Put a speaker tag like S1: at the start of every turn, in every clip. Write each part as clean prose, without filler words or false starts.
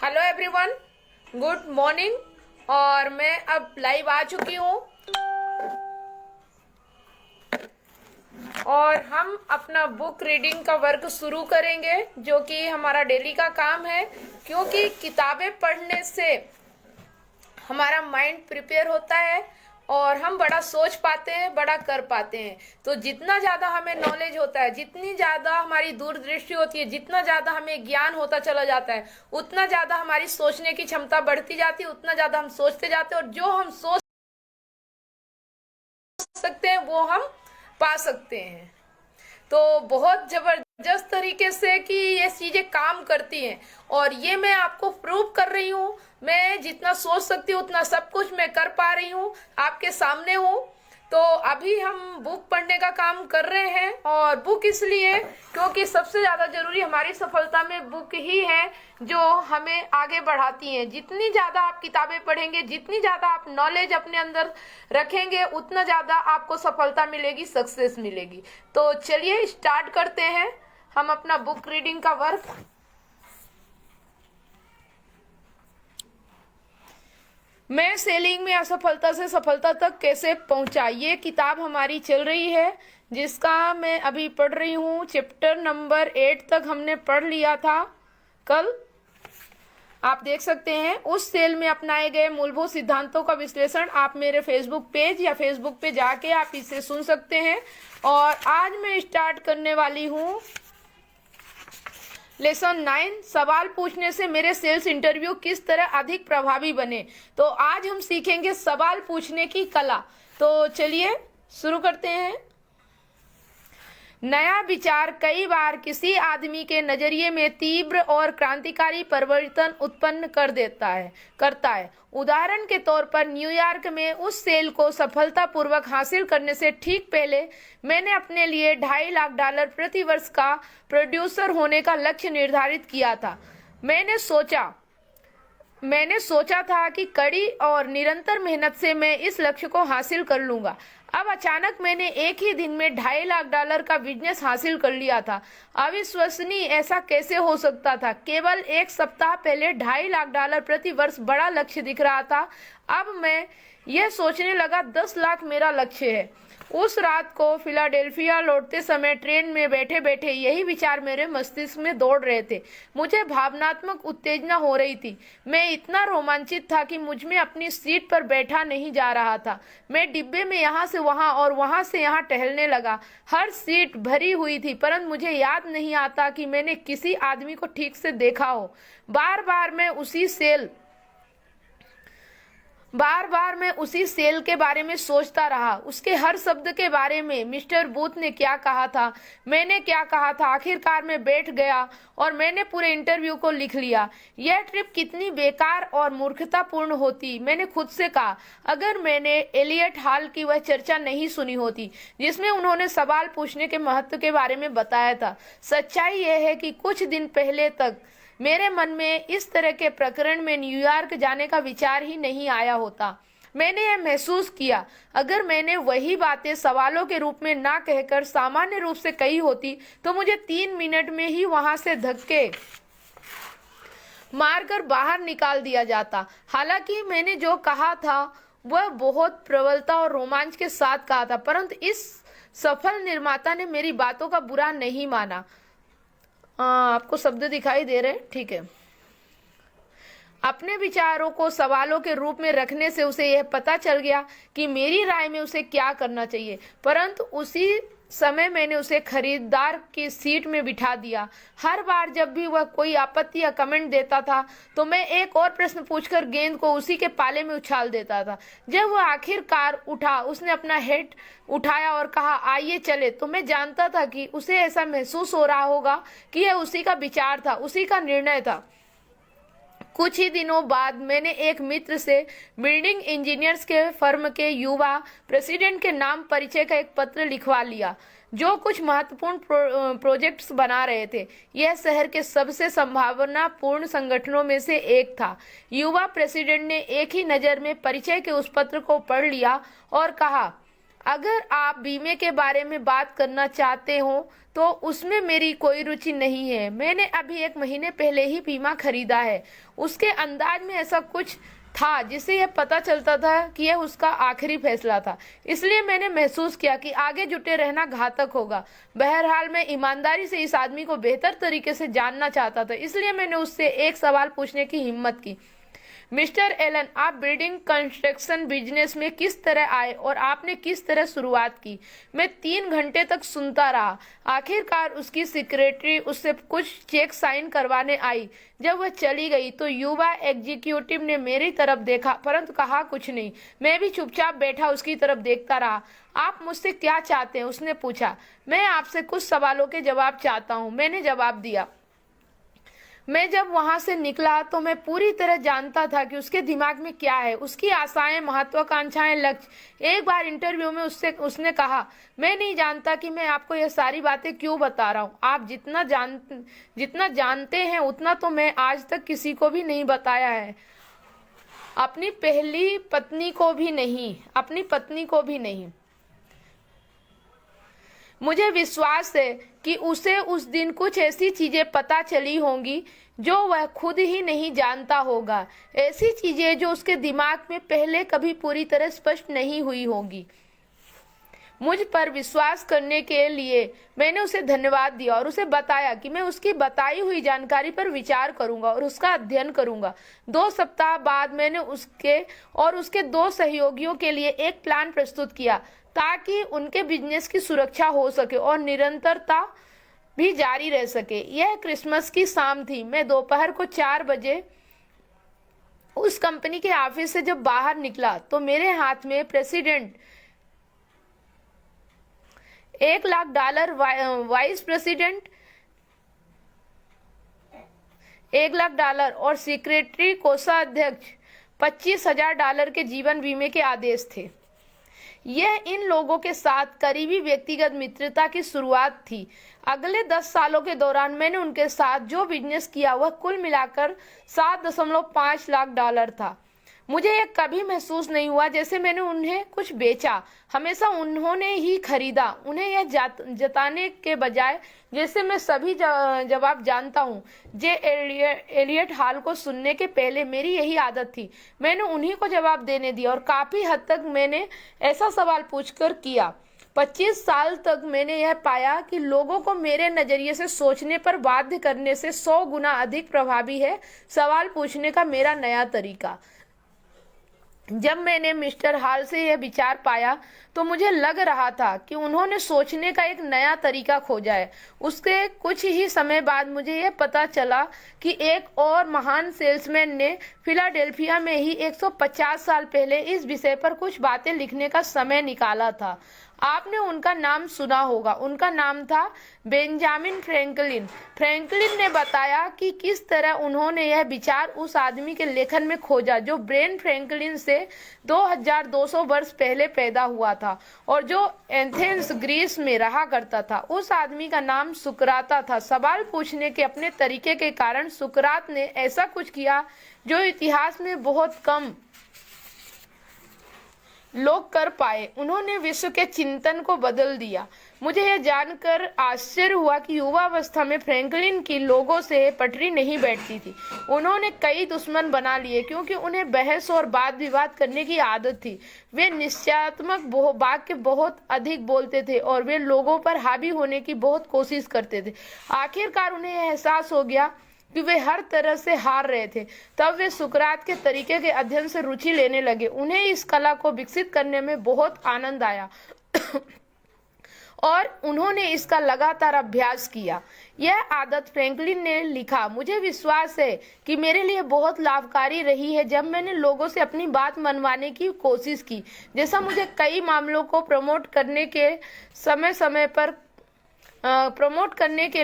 S1: Hello everyone, good morning. और मैं अब लाइव आ चुकी हूँ और हम अपना बुक रीडिंग का वर्क शुरू करेंगे, जो कि हमारा डेली का काम है। क्योंकि किताबें पढ़ने से हमारा माइंड प्रिपेयर होता है और हम बड़ा सोच पाते हैं, बड़ा कर पाते हैं। तो जितना ज़्यादा हमें नॉलेज होता है, जितनी ज़्यादा हमारी दूरदृष्टि होती है, जितना ज़्यादा हमें ज्ञान होता चला जाता है, उतना ज़्यादा हमारी सोचने की क्षमता बढ़ती जाती है, उतना ज़्यादा हम सोचते जाते हैं और जो हम सोच सकते हैं वो हम पा सकते हैं। तो बहुत जबरदस्त तरीके से कि ये चीजें काम करती हैं और ये मैं आपको प्रूव कर रही हूँ। मैं जितना सोच सकती हूँ उतना सब कुछ मैं कर पा रही हूँ, आपके सामने हूँ। तो अभी हम बुक पढ़ने का काम कर रहे हैं और बुक इसलिए क्योंकि सबसे ज्यादा जरूरी हमारी सफलता में बुक ही है, जो हमें आगे बढ़ाती हैं। जितनी ज्यादा आप किताबें पढ़ेंगे, जितनी ज्यादा आप नॉलेज अपने अंदर रखेंगे, उतना ज्यादा आपको सफलता मिलेगी, सक्सेस मिलेगी। तो चलिए स्टार्ट करते हैं हम अपना बुक रीडिंग का वर्क। मैं सेलिंग में असफलता से सफलता तक कैसे पहुंचा, ये किताब हमारी चल रही है, जिसका मैं अभी पढ़ रही हूँ। चैप्टर नंबर 8 तक हमने पढ़ लिया था कल। आप देख सकते हैं उस सेल में अपनाए गए मूलभूत सिद्धांतों का विश्लेषण आप मेरे फेसबुक पेज या फेसबुक पे जाके आप इसे सुन सकते हैं। और आज मैं स्टार्ट करने वाली हूँ लेसन 9, सवाल पूछने से मेरे सेल्स इंटरव्यू किस तरह अधिक प्रभावी बने। तो आज हम सीखेंगे सवाल पूछने की कला। तो चलिए शुरू करते हैं। नया विचार कई बार किसी आदमी के नजरिए में तीव्र और क्रांतिकारी परिवर्तन उत्पन्न करता है। उदाहरण के तौर पर न्यूयॉर्क में उस सेल को सफलतापूर्वक हासिल करने से ठीक पहले मैंने अपने लिए $2.5 लाख प्रति वर्ष का प्रोड्यूसर होने का लक्ष्य निर्धारित किया था। मैंने सोचा था कि कड़ी और निरंतर मेहनत से मैं इस लक्ष्य को हासिल कर लूंगा। अब अचानक मैंने एक ही दिन में $2.5 लाख का बिजनेस हासिल कर लिया था। अविश्वसनीय, ऐसा कैसे हो सकता था? केवल एक सप्ताह पहले $2.5 लाख प्रति वर्ष बड़ा लक्ष्य दिख रहा था। अब मैं यह सोचने लगा 10 लाख मेरा लक्ष्य है। उस रात को फिलाडेल्फिया लौटते समय ट्रेन में बैठे बैठे यही विचार मेरे मस्तिष्क में दौड़ रहे थे। मुझे भावनात्मक उत्तेजना हो रही थी। मैं इतना रोमांचित था कि मुझ में अपनी सीट पर बैठा नहीं जा रहा था। मैं डिब्बे में यहाँ से वहाँ और वहाँ से यहाँ टहलने लगा। हर सीट भरी हुई थी, परंतु मुझे याद नहीं आता कि मैंने किसी आदमी को ठीक से देखा हो। बार बार मैं उसी सेल के बारे में सोचता रहा, उसके हर शब्द के बारे में। मिस्टर बूथ ने क्या कहा था, मैंने क्या कहा था। आखिरकार मैं बैठ गया और मैंने पूरे इंटरव्यू को लिख लिया। यह ट्रिप कितनी बेकार और मूर्खतापूर्ण होती, मैंने खुद से कहा, अगर मैंने एलियट हॉल की वह चर्चा नहीं सुनी होती जिसमें उन्होंने सवाल पूछने के महत्व के बारे में बताया था। सच्चाई यह है कि कुछ दिन पहले तक मेरे मन में इस तरह के प्रकरण में न्यूयॉर्क जाने का विचार ही नहीं आया होता। मैंने यह महसूस किया, अगर मैंने वही बातें सवालों के रूप में ना कहकर सामान्य रूप से कही होती तो मुझे 3 मिनट में ही वहां से धक्के मारकर बाहर निकाल दिया जाता। हालांकि मैंने जो कहा था वह बहुत प्रबलता और रोमांच के साथ कहा था, परंतु इस सफल निर्माता ने मेरी बातों का बुरा नहीं माना। आपको शब्द दिखाई दे रहे हैं? ठीक है। अपने विचारों को सवालों के रूप में रखने से उसे यह पता चल गया कि मेरी राय में उसे क्या करना चाहिए, परंतु उसी समय मैंने उसे खरीदार की सीट में बिठा दिया। हर बार जब भी वह कोई आपत्ति या कमेंट देता था तो मैं एक और प्रश्न पूछकर गेंद को उसी के पाले में उछाल देता था। जब वह आखिरकार उठा, उसने अपना हेड उठाया और कहा, आइए चले, तो मैं जानता था कि उसे ऐसा महसूस हो रहा होगा कि यह उसी का विचार था, उसी का निर्णय था। कुछ ही दिनों बाद मैंने एक मित्र से बिल्डिंग इंजीनियर्स के फर्म के युवा प्रेसिडेंट के नाम परिचय का एक पत्र लिखवा लिया, जो कुछ महत्वपूर्ण प्रोजेक्ट्स बना रहे थे। यह शहर के सबसे संभावनापूर्ण संगठनों में से एक था। युवा प्रेसिडेंट ने एक ही नज़र में परिचय के उस पत्र को पढ़ लिया और कहा, अगर आप बीमे के बारे में बात करना चाहते हो तो उसमें मेरी कोई रुचि नहीं है। मैंने अभी 1 महीने पहले ही बीमा खरीदा है। उसके अंदाज में ऐसा कुछ था जिससे यह पता चलता था कि यह उसका आखिरी फैसला था। इसलिए मैंने महसूस किया कि आगे जुटे रहना घातक होगा। बहरहाल मैं ईमानदारी से इस आदमी को बेहतर तरीके से जानना चाहता था, इसलिए मैंने उससे एक सवाल पूछने की हिम्मत की। मिस्टर एलन, आप बिल्डिंग कंस्ट्रक्शन बिजनेस में किस तरह आए और आपने किस तरह शुरुआत की? मैं 3 घंटे तक सुनता रहा। आखिरकार उसकी सेक्रेटरी उससे कुछ चेक साइन करवाने आई। जब वह चली गई तो युवा एग्जीक्यूटिव ने मेरी तरफ देखा परंतु कहा कुछ नहीं। मैं भी चुपचाप बैठा उसकी तरफ देखता रहा। आप मुझसे क्या चाहते हैं? उसने पूछा। मैं आपसे कुछ सवालों के जवाब चाहता हूँ, मैंने जवाब दिया। मैं जब वहां से निकला तो मैं पूरी तरह जानता था कि उसके दिमाग में क्या है, उसकी आशाएं, महत्वाकांक्षाएं, लक्ष्य। एक बार इंटरव्यू में उसने कहा, मैं नहीं जानता कि मैं आपको ये सारी बातें क्यों बता रहा हूँ। आप जितना जानते हैं उतना तो मैं आज तक किसी को भी नहीं बताया है, अपनी पत्नी को भी नहीं। मुझे विश्वास है कि उसे उस दिन कुछ ऐसी चीजें पता चली होंगी जो वह खुद ही नहीं जानता होगा, ऐसी चीजें जो उसके दिमाग में पहले कभी पूरी तरह स्पष्ट नहीं हुई होंगी। मुझ पर विश्वास करने के लिए मैंने उसे धन्यवाद दिया और उसे बताया कि मैं उसकी बताई हुई जानकारी पर विचार करूंगा और उसका अध्ययन करूंगा। 2 सप्ताह बाद मैंने उसके 2 सहयोगियों के लिए एक प्लान प्रस्तुत किया ताकि उनके बिजनेस की सुरक्षा हो सके और निरंतरता भी जारी रह सके। यह क्रिसमस की शाम थी। मैं दोपहर को 4 बजे उस कंपनी के ऑफिस से जब बाहर निकला तो मेरे हाथ में प्रेसिडेंट $1,00,000, वाइस प्रेसिडेंट $1,00,000 और सेक्रेटरी कोषाध्यक्ष $25,000 के जीवन बीमे के आदेश थे। यह इन लोगों के साथ करीबी व्यक्तिगत मित्रता की शुरुआत थी। अगले 10 सालों के दौरान मैंने उनके साथ जो बिजनेस किया वह कुल मिलाकर $7.5 लाख था। मुझे यह कभी महसूस नहीं हुआ जैसे मैंने उन्हें कुछ बेचा। हमेशा उन्होंने ही खरीदा, उन्हें यह जताने के बजाय जैसे मैं सभी जवाब जानता हूँ। जे एलियट हॉल को सुनने के पहले मेरी यही आदत थी। मैंने उन्हीं को जवाब देने दिया और काफी हद तक मैंने ऐसा सवाल पूछकर किया। 25 साल तक मैंने यह पाया कि लोगों को मेरे नजरिए से सोचने पर बाध्य करने से 100 गुना अधिक प्रभावी है सवाल पूछने का मेरा नया तरीका। जब मैंने मिस्टर हॉल से यह विचार पाया तो मुझे लग रहा था कि उन्होंने सोचने का एक नया तरीका खोजा है। उसके कुछ ही समय बाद मुझे यह पता चला कि एक और महान सेल्समैन ने फिलाडेल्फिया में ही 150 साल पहले इस विषय पर कुछ बातें लिखने का समय निकाला था। आपने उनका नाम सुना होगा। उनका नाम था बेंजामिन फ्रैंकलिन। फ्रैंकलिन ने बताया कि किस तरह उन्होंने यह विचार उस आदमी के लेखन में खोजा जो ब्रेन फ्रैंकलिन से 2200 वर्ष पहले पैदा हुआ था और जो एथेंस ग्रीस में रहा करता था। उस आदमी का नाम सुकराता था। सवाल पूछने के अपने तरीके के कारण सुकरात ने ऐसा कुछ किया जो इतिहास में बहुत कम लोग कर पाए। उन्होंने विश्व के चिंतन को बदल दिया। मुझे यह जानकर आश्चर्य हुआ कि युवावस्था में फ्रैंकलिन की लोगों से पटरी नहीं बैठती थी। उन्होंने कई दुश्मन बना लिए क्योंकि उन्हें बहस और वाद विवाद करने की आदत थी। वे निश्चयात्मक वाक्य बहुत अधिक बोलते थे और वे लोगों पर हावी होने की बहुत कोशिश करते थे। आखिरकार उन्हें यह एहसास हो गया कि वे हर तरह से हार रहे थे। तब वे सुकरात के तरीके के अध्ययन से रुचि लेने लगे। उन्हें इस कला को विकसित करने में बहुत आनंद आया और उन्होंने इसका लगातार अभ्यास किया। यह आदत फ्रैंकलिन ने लिखा, मुझे विश्वास है कि मेरे लिए बहुत लाभकारी रही है जब मैंने लोगों से अपनी बात मनवाने की कोशिश की, जैसा मुझे कई मामलों को प्रमोट करने के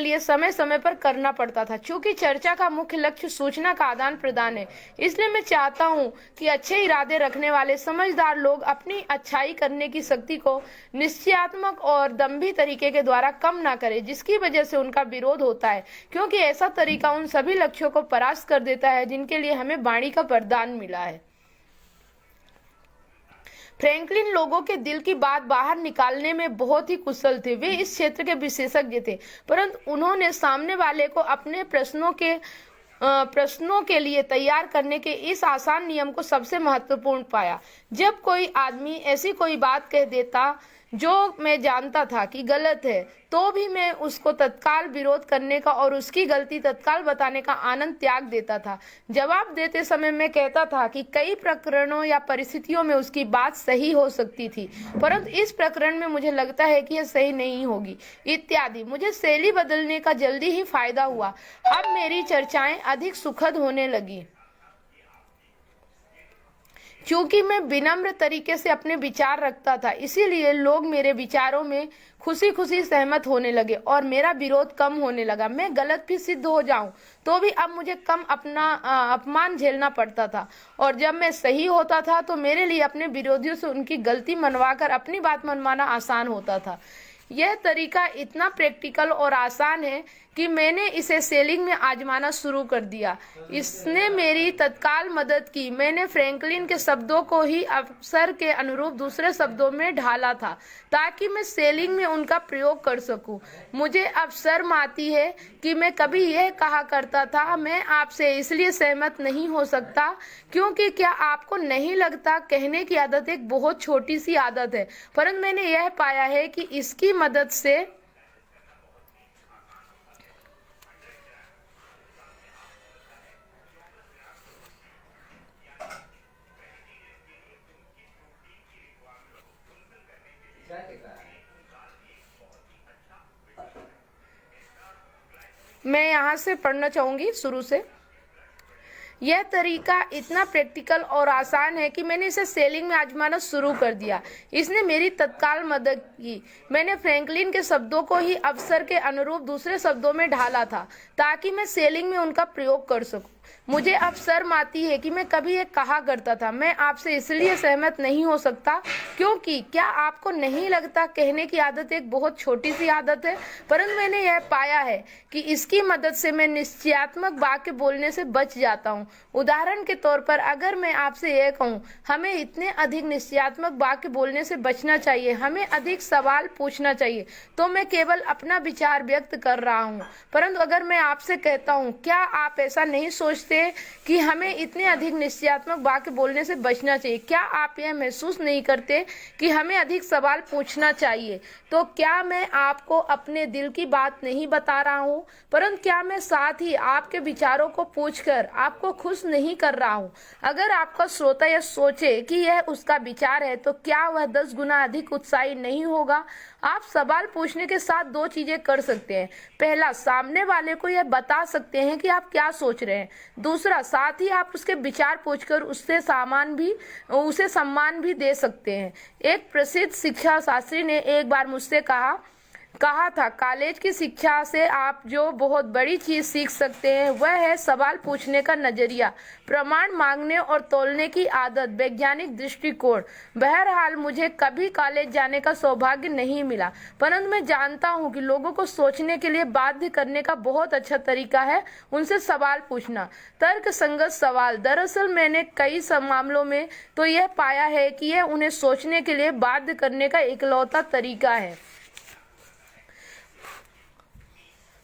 S1: लिए समय समय पर करना पड़ता था। चूंकि चर्चा का मुख्य लक्ष्य सूचना का आदान प्रदान है, इसलिए मैं चाहता हूं कि अच्छे इरादे रखने वाले समझदार लोग अपनी अच्छाई करने की शक्ति को निश्चयात्मक और दंभी तरीके के द्वारा कम ना करें, जिसकी वजह से उनका विरोध होता है, क्योंकि ऐसा तरीका उन सभी लक्ष्यों को परास्त कर देता है जिनके लिए हमें वाणी का वरदान मिला है। फ्रैंकलिन लोगों के दिल की बात बाहर निकालने में बहुत ही कुशल थे। वे इस क्षेत्र के विशेषज्ञ थे, परंतु उन्होंने सामने वाले को अपने प्रश्नों के लिए तैयार करने के इस आसान नियम को सबसे महत्वपूर्ण पाया। जब कोई आदमी ऐसी कोई बात कह देता जो मैं जानता था कि गलत है, तो भी मैं उसको तत्काल विरोध करने का और उसकी गलती तत्काल बताने का आनंद त्याग देता था। जवाब देते समय मैं कहता था कि कई प्रकरणों या परिस्थितियों में उसकी बात सही हो सकती थी, परंतु इस प्रकरण में मुझे लगता है कि यह सही नहीं होगी, इत्यादि। मुझे शैली बदलने का जल्दी ही फायदा हुआ। अब मेरी चर्चाएं अधिक सुखद होने लगी, क्योंकि मैं विनम्र तरीके से अपने विचार रखता था। इसीलिए लोग मेरे विचारों में खुशी खुशी सहमत होने लगे और मेरा विरोध कम होने लगा। मैं गलत भी सिद्ध हो जाऊं तो भी अब मुझे कम अपमान झेलना पड़ता था, और जब मैं सही होता था तो मेरे लिए अपने विरोधियों से उनकी गलती मनवाकर अपनी बात मनवाना आसान होता था। यह तरीका इतना प्रैक्टिकल और आसान है कि मैंने इसे सेलिंग में आजमाना शुरू कर दिया। इसने मेरी तत्काल मदद की। मैंने फ्रैंकलिन के शब्दों को ही अवसर के अनुरूप दूसरे शब्दों में ढाला था, ताकि मैं सेलिंग में उनका प्रयोग कर सकूं। मुझे अब शर्म आती है कि मैं कभी यह कहा करता था, मैं आपसे इसलिए सहमत नहीं हो सकता क्योंकि क्या आपको नहीं लगता कहने की आदत एक बहुत छोटी सी आदत है, परंतु मैंने यह पाया है कि इसकी मदद से मैं यहाँ से पढ़ना चाहूंगी शुरू से। यह तरीका इतना प्रैक्टिकल और आसान है कि मैंने इसे सेलिंग में आजमाना शुरू कर दिया। इसने मेरी तत्काल मदद की। मैंने फ्रैंकलिन के शब्दों को ही अवसर के अनुरूप दूसरे शब्दों में ढाला था, ताकि मैं सेलिंग में उनका प्रयोग कर सकूं। मुझे अब शर्म आती है कि मैं कभी ये कहा करता था, मैं आपसे इसलिए सहमत नहीं हो सकता क्योंकि क्या आपको नहीं लगता कहने की आदत एक बहुत छोटी सी आदत है, परंतु मैंने यह पाया है कि इसकी मदद से मैं निश्चयात्मक वाक्य बोलने से बच जाता हूँ। उदाहरण के तौर पर अगर मैं आपसे यह कहूँ, हमें इतने अधिक निश्चयात्मक वाक्य बोलने से बचना चाहिए, हमें अधिक सवाल पूछना चाहिए, तो मैं केवल अपना विचार व्यक्त कर रहा हूँ। परंतु अगर मैं आपसे कहता हूँ, क्या आप ऐसा नहीं सोचते कि हमें इतने अधिक निश्चयात्मक वाक्य बोलने से बचना चाहिए, क्या आप यह महसूस नहीं करते कि हमें अधिक सवाल पूछना चाहिए, तो क्या मैं आपको अपने दिल की बात नहीं बता रहा हूँ, परंतु क्या मैं साथ ही आपके विचारों को पूछकर आपको खुश नहीं कर रहा हूँ। अगर आपका श्रोता यह सोचे कि यह उसका विचार है, तो क्या वह 10 गुना अधिक उत्साही नहीं होगा। आप सवाल पूछने के साथ दो चीजें कर सकते हैं। पहला, सामने वाले को यह बता सकते हैं कि आप क्या सोच रहे हैं। दूसरा, साथ ही आप उसके विचार पूछकर उसे सम्मान भी दे सकते हैं। एक प्रसिद्ध शिक्षा शास्त्री ने एक बार मुझसे कहा था, कॉलेज की शिक्षा से आप जो बहुत बड़ी चीज सीख सकते हैं वह है सवाल पूछने का नजरिया, प्रमाण मांगने और तोलने की आदत, वैज्ञानिक दृष्टिकोण। बहरहाल मुझे कभी कॉलेज जाने का सौभाग्य नहीं मिला, परंतु मैं जानता हूं कि लोगों को सोचने के लिए बाध्य करने का बहुत अच्छा तरीका है उनसे सवाल पूछना, तर्क संगत सवाल। दरअसल मैंने कई मामलों में तो यह पाया है कि यह उन्हें सोचने के लिए बाध्य करने का इकलौता तरीका है।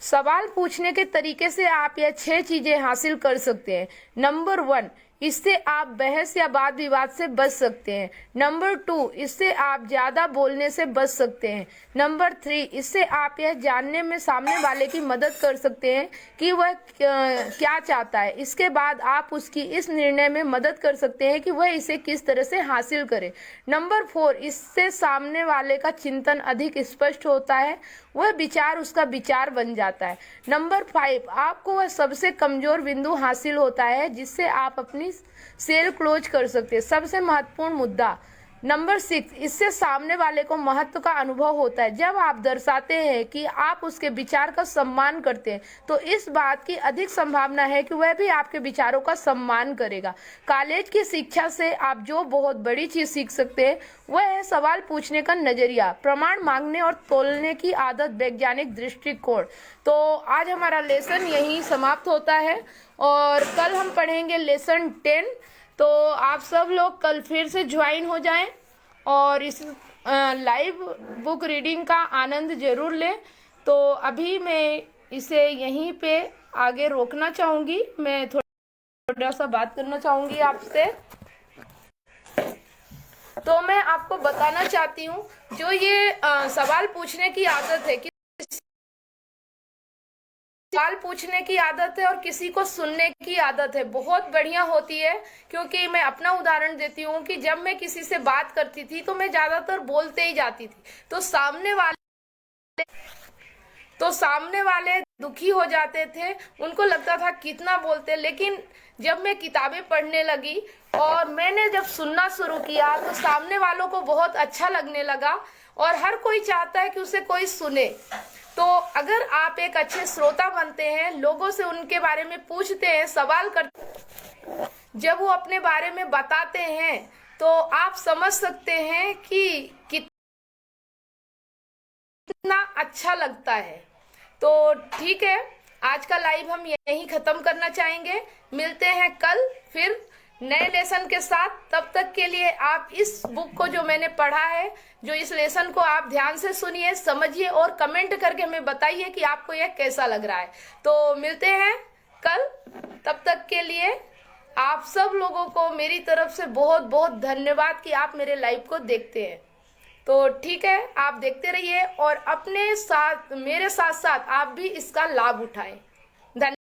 S1: सवाल पूछने के तरीके से आप यह 6 चीजें हासिल कर सकते हैं। नंबर 1, इससे आप बहस या वाद विवाद से बच सकते हैं। नंबर 2, इससे आप ज्यादा बोलने से बच सकते हैं। नंबर 3, इससे आप यह जानने में सामने वाले की मदद कर सकते हैं कि वह क्या चाहता है। इसके बाद आप उसकी इस निर्णय में मदद कर सकते हैं कि वह इसे किस तरह से हासिल करे। नंबर 4, इससे सामने वाले का चिंतन अधिक स्पष्ट होता है, वह विचार उसका विचार बन जाता है। नंबर 5, आपको वह सबसे कमजोर बिंदु हासिल होता है जिससे आप अपनी सेल क्लोज कर सकते हैं। सबसे महत्वपूर्ण मुद्दा। नंबर 6, इससे सामने वाले को महत्व का अनुभव होता है। जब आप दर्शाते हैं कि आप उसके विचार का सम्मान करते हैं, तो इस बात की अधिक संभावना है कि वह भी आपके विचारों का सम्मान करेगा। कॉलेज की शिक्षा से आप जो बहुत बड़ी चीज सीख सकते हैं वह है सवाल पूछने का नजरिया, प्रमाण मांगने और तोलने की आदत, वैज्ञानिक दृष्टिकोण। तो आज हमारा लेसन यहीं समाप्त होता है और कल हम पढ़ेंगे लेसन 10। तो आप सब लोग कल फिर से ज्वाइन हो जाएं और इस लाइव बुक रीडिंग का आनंद जरूर लें। तो अभी मैं इसे यहीं पे आगे रोकना चाहूँगी। मैं थोड़ा सा बात करना चाहूँगी आपसे। तो मैं आपको बताना चाहती हूँ, जो ये सवाल पूछने की आदत है, कि सवाल पूछने की आदत है और किसी को सुनने की आदत है, बहुत बढ़िया होती है। क्योंकि मैं अपना उदाहरण देती हूँ कि जब मैं किसी से बात करती थी तो मैं ज्यादातर बोलते ही जाती थी, तो सामने वाले दुखी हो जाते थे, उनको लगता था कितना बोलते। लेकिन जब मैं किताबें पढ़ने लगी और मैंने जब सुनना शुरू किया तो सामने वालों को बहुत अच्छा लगने लगा, और हर कोई चाहता है कि उसे कोई सुने। तो अगर आप एक अच्छे श्रोता बनते हैं, लोगों से उनके बारे में पूछते हैं, सवाल करते, जब वो अपने बारे में बताते हैं तो आप समझ सकते हैं कि कितना अच्छा लगता है। तो ठीक है, आज का लाइव हम यहीं खत्म करना चाहेंगे। मिलते हैं कल फिर नए लेसन के साथ। तब तक के लिए आप इस बुक को जो मैंने पढ़ा है, जो इस लेसन को आप ध्यान से सुनिए, समझिए और कमेंट करके हमें बताइए कि आपको यह कैसा लग रहा है। तो मिलते हैं कल। तब तक के लिए आप सब लोगों को मेरी तरफ से बहुत बहुत धन्यवाद कि आप मेरे लाइव को देखते हैं। तो ठीक है, आप देखते रहिए और अपने साथ, मेरे साथ साथ आप भी इसका लाभ उठाएं। धन्यवाद।